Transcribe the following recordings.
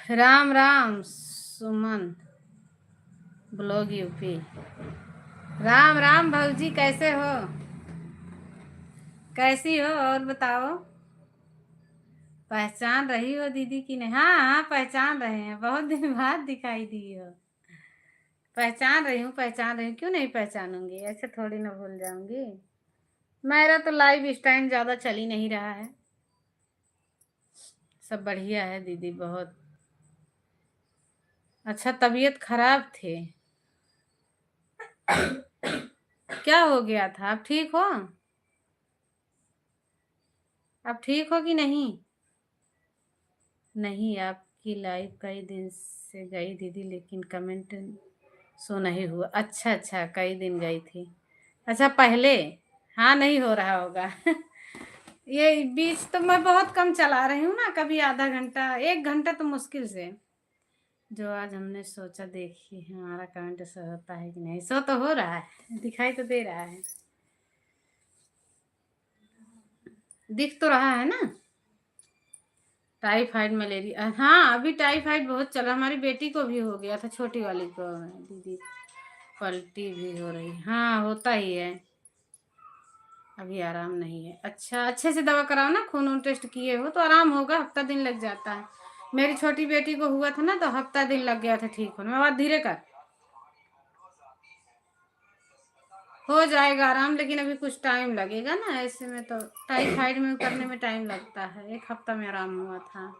राम राम सुमन blog UP. Ram Ram भाऊजी, कैसे हो? कैसी हो और बताओ। पहचान रही हो दीदी की नहीं? हाँ हाँ, पहचान रहे हैं, बहुत दिन बाद दिखाई दी हो। पहचान रही हूँ, पहचान रही हूँ, क्यों नहीं पहचानूंगी, ऐसे थोड़ी ना भूल जाऊंगी। मेरा तो लाइव स्टाइल ज्यादा चल ही नहीं रहा है। सब बढ़िया है दीदी, बहुत अच्छा। तबीयत खराब थे? क्या हो गया था? आप ठीक हो? आप ठीक हो कि नहीं? नहीं, आपकी लाइव कई दिन से गई दीदी, लेकिन कमेंट सो नहीं हुआ। अच्छा अच्छा, कई दिन गई थी। अच्छा पहले। हाँ, नहीं हो रहा होगा। ये बीच तो मैं बहुत कम चला रही हूँ ना, कभी आधा घंटा, एक घंटा तो मुश्किल से। जो आज हमने सोचा, देखिए हमारा कमेंट सो होता है कि नहीं। सो तो हो रहा है, दिखाई तो दे रहा है, दिख तो रहा है ना। टाइफाइड मलेरिया, हाँ अभी टाइफाइड बहुत चला। हमारी बेटी को भी हो गया था, छोटी वाली को दीदी। पलटी भी हो रही, हाँ होता ही है। अभी आराम नहीं है। अच्छा, अच्छे से दवा कराओ ना, खून वून टेस्ट किए हो तो आराम होगा। हफ्ता दिन लग जाता है। मेरी छोटी बेटी को हुआ था ना, तो हफ्ता दिन लग गया था ठीक होने में। बात धीरे कर, हो जाएगा आराम, लेकिन अभी कुछ टाइम लगेगा ना। ऐसे में तो टाइफाइड में करने में टाइम लगता है, एक हफ्ता में आराम हुआ था।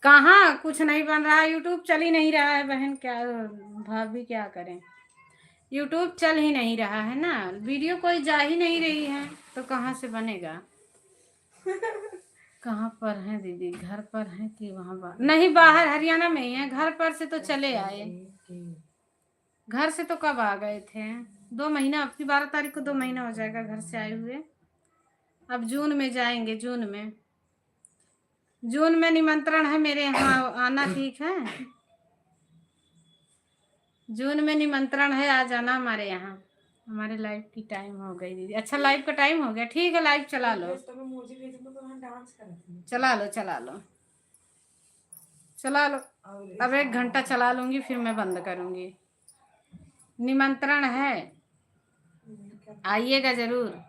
कहाँ कुछ नहीं बन रहा है, यूट्यूब चल ही नहीं रहा है बहन, क्या भाभी क्या करें। यूट्यूब चल ही नहीं रहा है ना, वीडियो कोई जा ही नहीं रही है, तो कहाँ से बनेगा। कहाँ पर है दीदी, घर पर है कि वहाँ बाहर? नहीं, बाहर हरियाणा में ही है। घर पर से तो चले आए, घर से तो कब आ गए थे। 2 महीना, अब की 12 तारीख को 2 महीना हो जाएगा घर से आए हुए। अब जून में जाएंगे, जून में। जून में निमंत्रण है मेरे यहाँ आना, ठीक है? जून में निमंत्रण है, आ जाना हमारे यहाँ। हमारे लाइव की टाइम हो गई दीदी। अच्छा, लाइव का टाइम हो गया, ठीक है लाइव चला लो, चला लो चला लो चला लो। अब 1 घंटा चला लूंगी, फिर मैं बंद करूंगी। निमंत्रण है, आइएगा जरूर।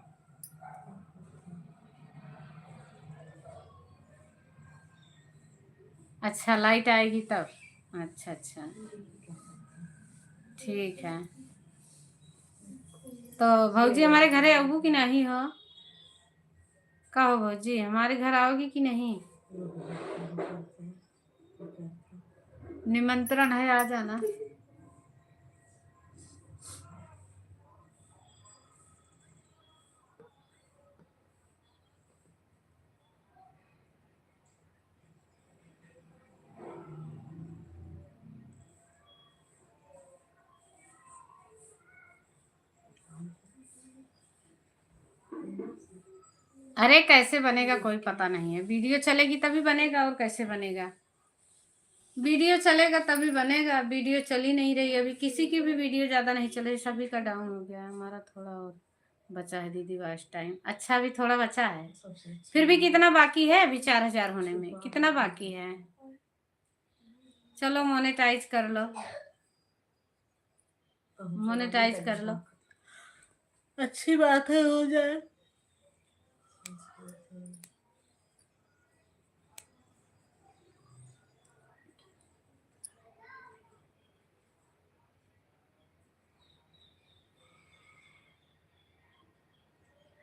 अच्छा, लाइट आएगी तब? अच्छा अच्छा, ठीक है। तो भौजी हमारे घरे आओगी कि नहीं हो? कहो भौजी, हमारे घर आओगी कि नहीं? निमंत्रण है, आ जाना। अरे कैसे बनेगा कोई पता नहीं है, वीडियो चलेगी तभी बनेगा, और कैसे बनेगा। वीडियो चलेगा तभी बनेगा, वीडियो चल ही नहीं रही अभी, किसी की भी वीडियो ज्यादा नहीं चल रही, सभी का डाउन हो गया। हमारा थोड़ा और बचा है दीदी, वाच टाइम अच्छा भी थोड़ा बचा है। फिर भी कितना बाकी है अभी? 4,000 होने में कितना बाकी है? चलो मोनेटाइज कर लो, मोनेटाइज कर लो, अच्छी बात है, हो जाए।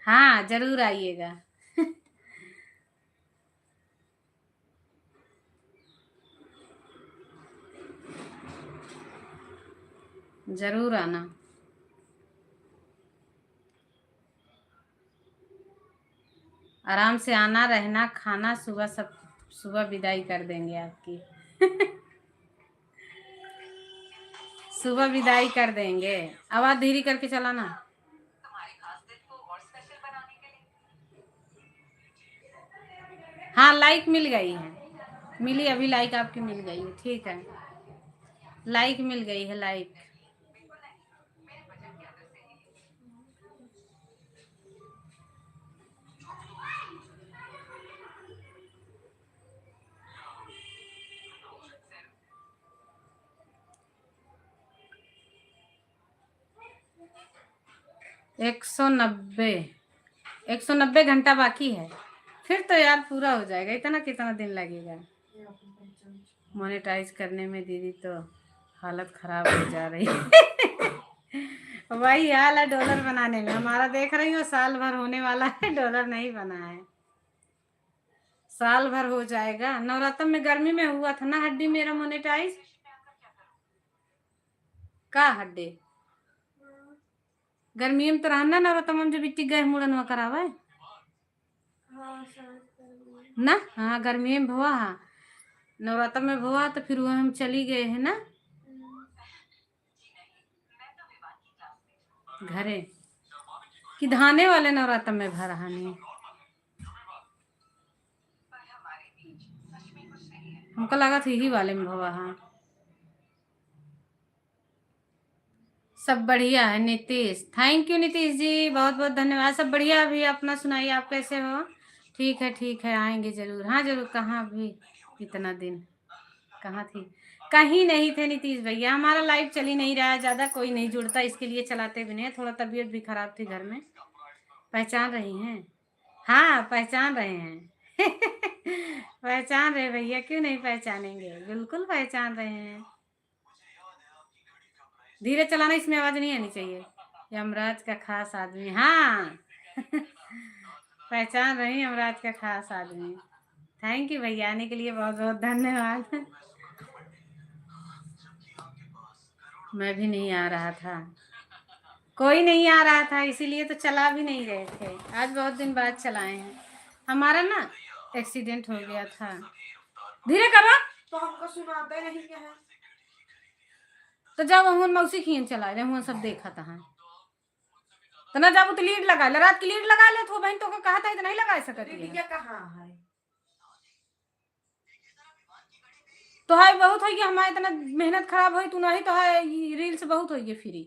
हाँ जरूर आइएगा। जरूर आना। आराम से आना, रहना, खाना, सुबह सब, सुबह विदाई कर देंगे आपकी। सुबह विदाई कर देंगे। आवाज धीरे करके चलाना। हाँ लाइक मिल गई है, मिली अभी लाइक आपकी मिल गई है, ठीक है लाइक मिल गई है लाइक। एक सौ नब्बे 190 घंटा बाकी है, फिर तो यार पूरा हो जाएगा। इतना कितना दिन लगेगा मोनेटाइज करने में दीदी, तो हालत खराब हो जा रही है। वही हाल है डॉलर बनाने में हमारा, देख रही हो साल भर होने वाला है, डॉलर नहीं बना है। साल भर हो जाएगा। नवरात्र में गर्मी में हुआ था ना हड्डी मेरा मोनेटाइज। का हड्डी गर्मी में तो रहना नवरात्र में जब इतनी गए मुड़न हुआ करावा है ना। हाँ गर्मी में भुआ, हाँ नवरात्र में भुआ, तो फिर वो हम चली गए है ना घरे कि धाने वाले नवरात्र में भरहानी। हमको लगा था यही वाले में भुआ। हाँ सब बढ़िया है नीतीश, थैंक यू नीतीश जी, बहुत बहुत धन्यवाद। सब बढ़िया। अभी अपना सुनाइए, आप कैसे हो? ठीक है आएंगे जरूर। हाँ जरूर। कहाँ अभी इतना दिन कहाँ थी? कहीं नहीं थे नीतीश भैया, हमारा लाइव चल ही नहीं रहा है, ज़्यादा कोई नहीं जुड़ता, इसके लिए चलाते भी नहीं। थोड़ा तबीयत भी खराब थी घर में। पहचान रही हैं? हाँ पहचान रहे हैं। पहचान रहे भैया, क्यों नहीं पहचानेंगे, बिल्कुल पहचान रहे हैं। धीरे चलाना, इसमें आवाज नहीं आनी चाहिए। यमराज का खास आदमी, हाँ। पहचान रही यमराज का खास आदमी। थैंक यू भैया, आने के लिए बहुत बहुत धन्यवाद। मैं भी नहीं आ रहा था, कोई नहीं आ रहा था, इसीलिए तो चला भी नहीं रहे थे। आज बहुत दिन बाद चलाए हैं। हमारा ना एक्सीडेंट हो गया था। धीरे करो, तो हमको सुनाते नहीं क्या है। तो जब हम मौसी खीन चला रहे हम सब देखा था। तो ना जब तो लीड लगा ले, रात की लीड लगा ले तो बहन तो को कहा था इतना नहीं लगा सकती है। कहाँ है तो है बहुत हो गया हमारे, इतना मेहनत खराब हुई तू नहीं तो है रील्स बहुत हो गई फ्री।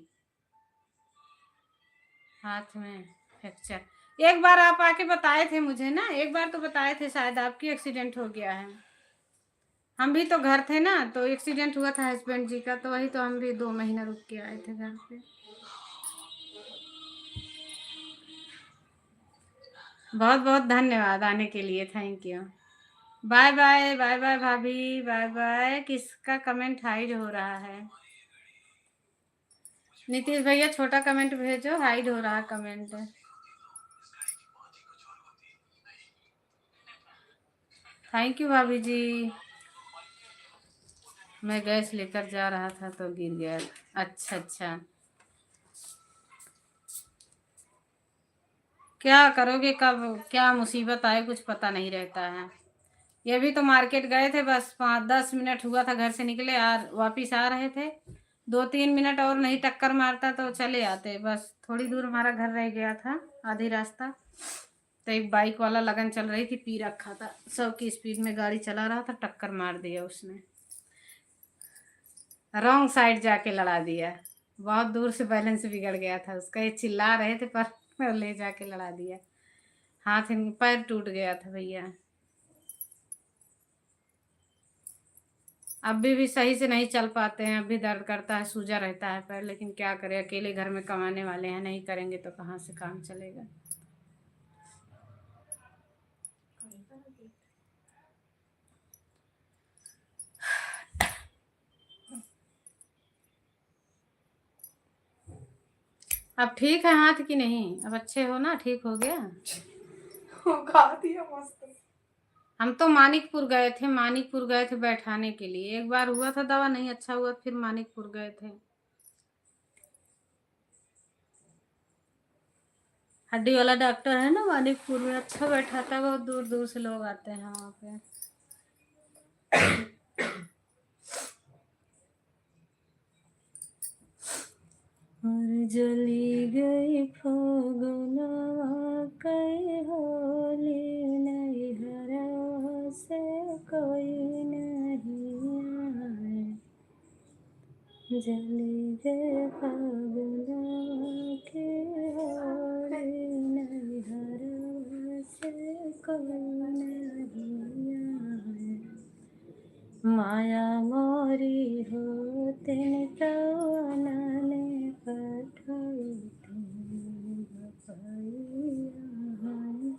हाथ में फ्रैक्चर एक बार आप आके बताए थे मुझे ना, एक बार तो बताए थे शायद आपकी एक्सीडेंट हो गया है। हम भी तो घर थे ना, तो एक्सीडेंट हुआ था हस्बैंड जी का, तो वही तो हम भी 2 महीना रुक के आए थे घर पे। बहुत बहुत धन्यवाद आने के लिए, thank you. Bye bye bye bye भाभी, बाय बाय। किसका कमेंट हाइड हो रहा है? नीतीश भैया छोटा कमेंट भेजो, हाइड हो रहा कमेंट। थैंक यू भाभी जी। मैं गैस लेकर जा रहा था तो गिर गया। अच्छा अच्छा, क्या करोगे, कब क्या मुसीबत आए कुछ पता नहीं रहता है। ये भी तो मार्केट गए थे, बस 5-10 मिनट हुआ था घर से निकले, और वापिस आ रहे थे। 2-3 मिनट और नहीं टक्कर मारता तो चले आते, बस थोड़ी दूर हमारा घर रह गया था, आधी रास्ता। तो एक बाइक वाला लगन चल रही थी, पी रखा था, 100 की स्पीड में गाड़ी चला रहा था, टक्कर मार दिया उसने। रॉन्ग साइड जाके लड़ा दिया, बहुत दूर से बैलेंस बिगड़ गया था उसका। ये चिल्ला रहे थे पर ले जाके लड़ा दिया। हाथ पैर टूट गया था भैया। अभी भी सही से नहीं चल पाते हैं, अभी दर्द करता है, सूजा रहता है पैर, लेकिन क्या करें, अकेले घर में कमाने वाले हैं, नहीं करेंगे तो कहाँ से काम चलेगा। अब ठीक है हाथ की नहीं? अब अच्छे हो ना, ठीक हो गया? मस्त। हम तो मानिकपुर गए थे, मानिकपुर गए थे बैठाने के लिए। एक बार हुआ था दवा, नहीं अच्छा हुआ, फिर मानिकपुर गए थे। हड्डी वाला डॉक्टर है ना मानिकपुर में, अच्छा बैठाता है, बहुत दूर दूर से लोग आते हैं वहाँ पे। जली गई फगुनवा कई होली नैहरवा से कोई नहीं आए। जली गई फगुनवा की होली नैहरवा से कोई नहीं आए। माया मोरी हो तिन तवनने पठाई तिन बपाई।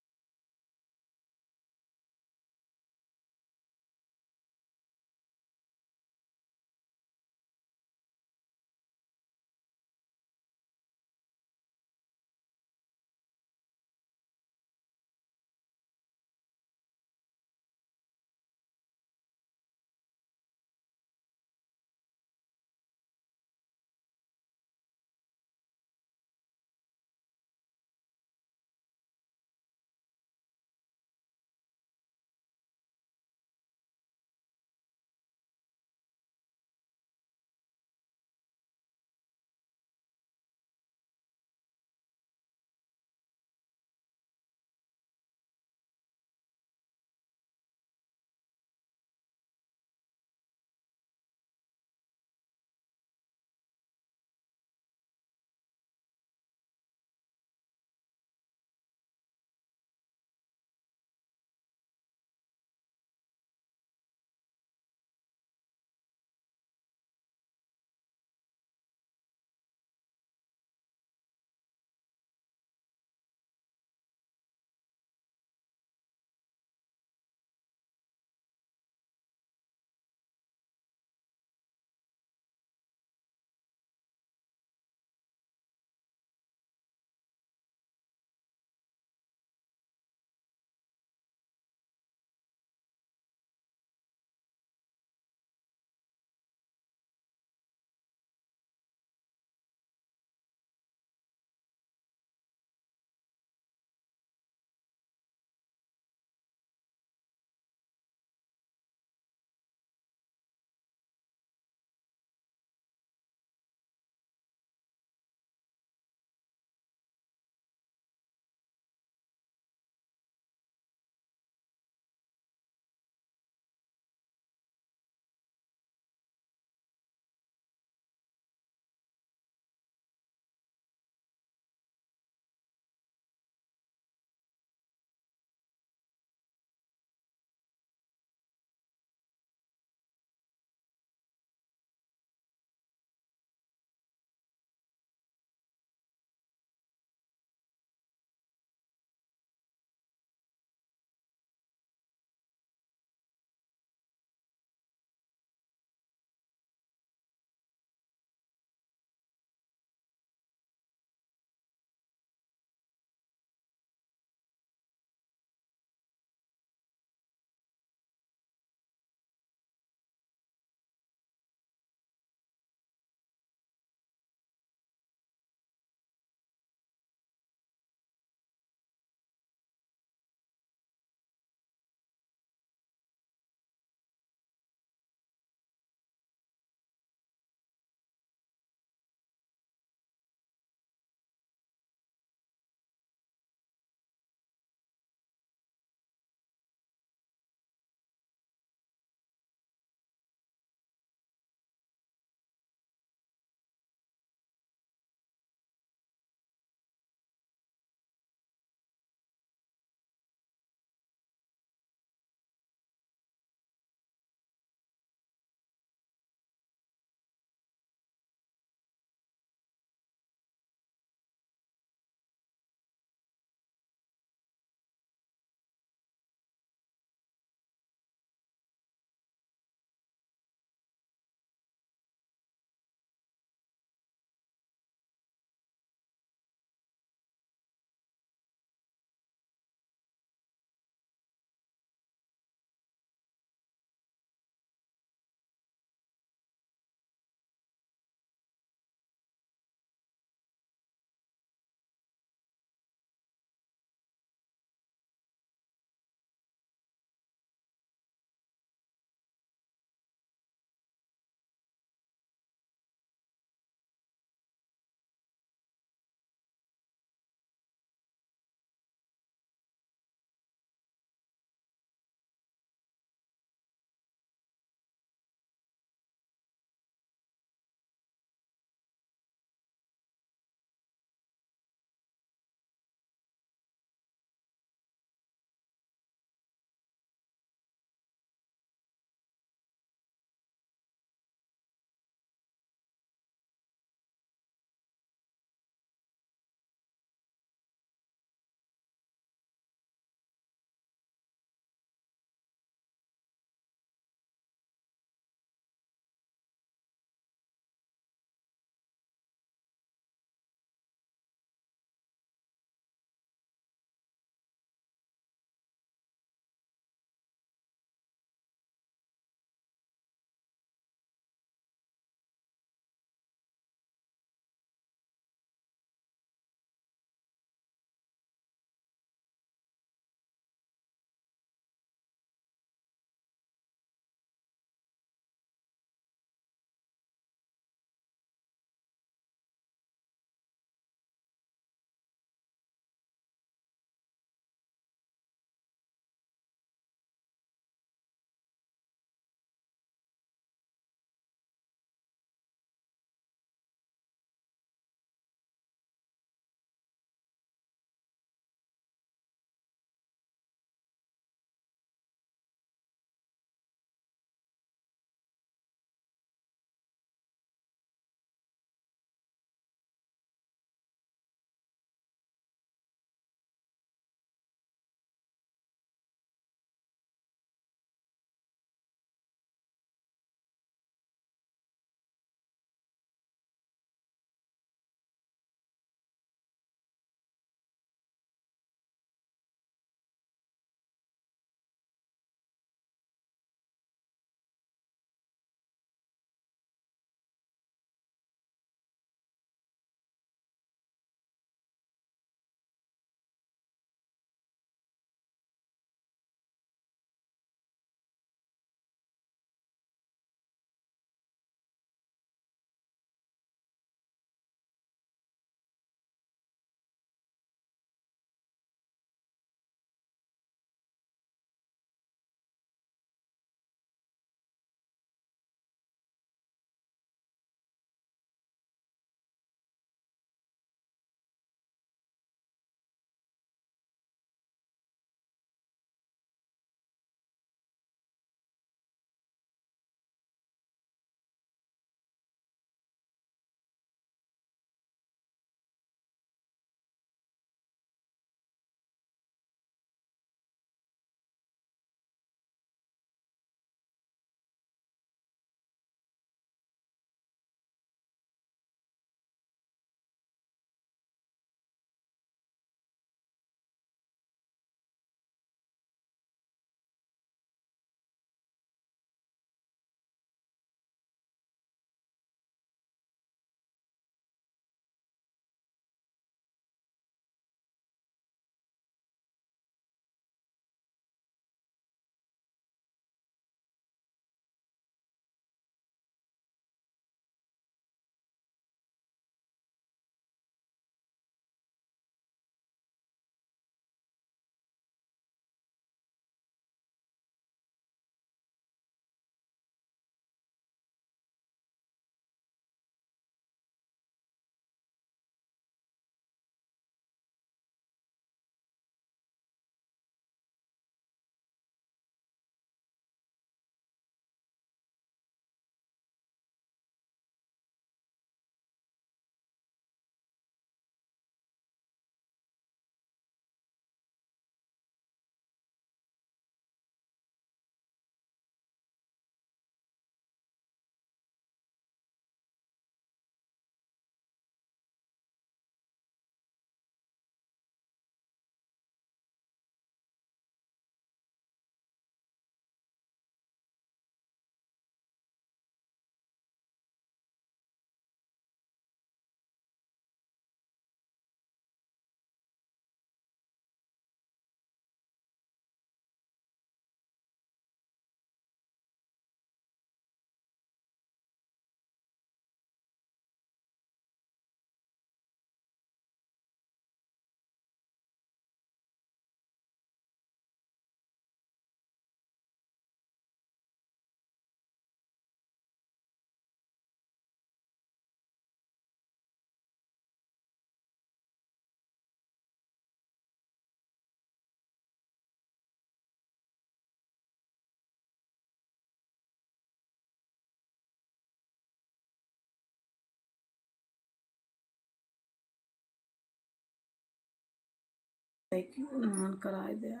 ऑन करा दिया